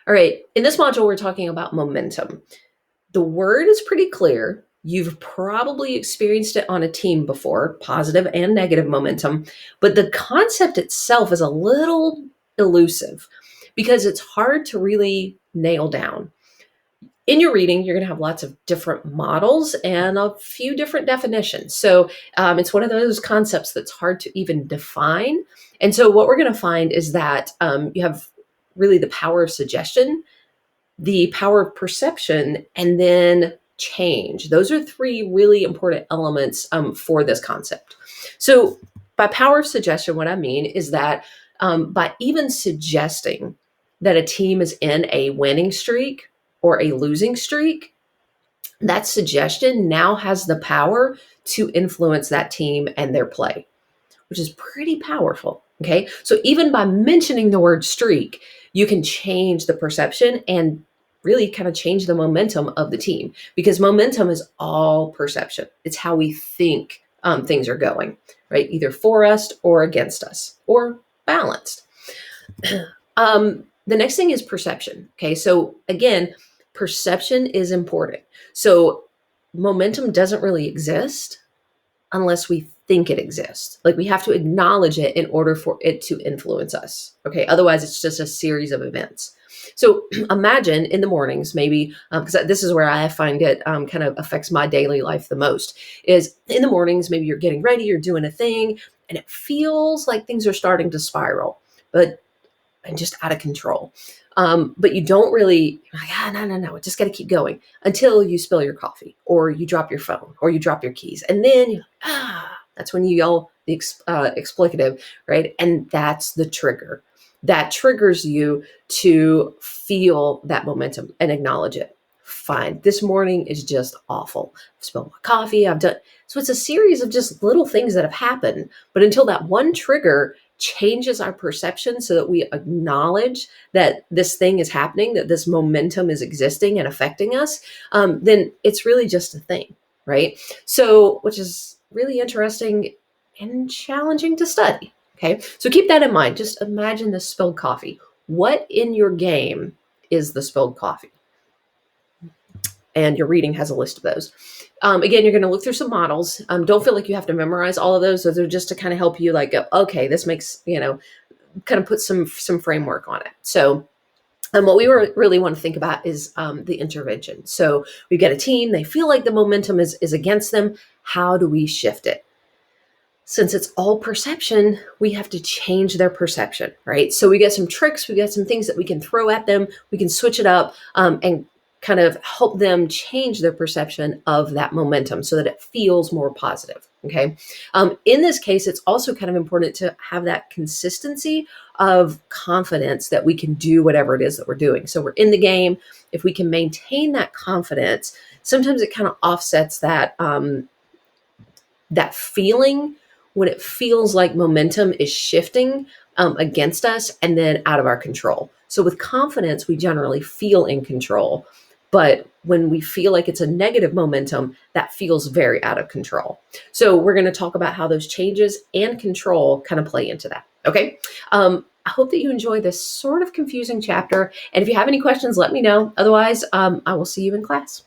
All right, in this module, we're talking about momentum. The word is pretty clear. You've probably experienced it on a team before, positive and negative momentum, but the concept itself is a little elusive because it's hard to really nail down. In your reading, you're going to have lots of different models and a few different definitions. So it's one of those concepts that's hard to even define. And so what we're going to find is that you have really the power of suggestion, the power of perception, and then change. Those are three really important elements for this concept. So, by power of suggestion, what I mean is that by even suggesting that a team is in a winning streak or a losing streak, that suggestion now has the power to influence that team and their play, which is pretty powerful. Okay. So even by mentioning the word streak, you can change the perception and really kind of change the momentum of the team, because momentum is all perception. It's how we think things are going, right? Either for us or against us or balanced. The next thing is perception. Okay. So again, perception is important. So momentum doesn't really exist unless we think it exists. Like, we have to acknowledge it in order for it to influence us. Okay. Otherwise, it's just a series of events. So imagine in the mornings, maybe, because this is where I find it kind of affects my daily life the most, is in the mornings, maybe you're getting ready, you're doing a thing, and it feels like things are starting to spiral, but and just out of control. But you don't really, like, no, just got to keep going until you spill your coffee or you drop your phone or you drop your keys. And then you're like, that's when you yell the explicative, right? And that's the trigger. That triggers you to feel that momentum and acknowledge it. Fine. This morning is just awful. I've spilled my coffee. I've done. So it's a series of just little things that have happened. But until that one trigger changes our perception so that we acknowledge that this thing is happening, that this momentum is existing and affecting us, then it's really just a thing, right? So, which is really interesting and challenging to study. Okay. So keep that in mind. Just imagine the spilled coffee. What in your game is the spilled coffee? And your reading has a list of those. Again, you're going to look through some models. Don't feel like you have to memorize all of those. Those are just to kind of help you, like, go, okay, this makes, kind of put some framework on it. So, and what we really want to think about is the intervention. So we get a team, they feel like the momentum is against them. How do we shift it? Since it's all perception, we have to change their perception, right? So we get some tricks, we get some things that we can throw at them. We can switch it up and kind of help them change their perception of that momentum so that it feels more positive. Okay. In this case, it's also kind of important to have that consistency of confidence that we can do whatever it is that we're doing. So we're in the game. If we can maintain that confidence, sometimes it kind of offsets that, that feeling when it feels like momentum is shifting against us and then out of our control. So with confidence, we generally feel in control. But when we feel like it's a negative momentum, that feels very out of control. So we're going to talk about how those changes and control kind of play into that. Okay. I hope that you enjoy this sort of confusing chapter. And if you have any questions, let me know. Otherwise, I will see you in class.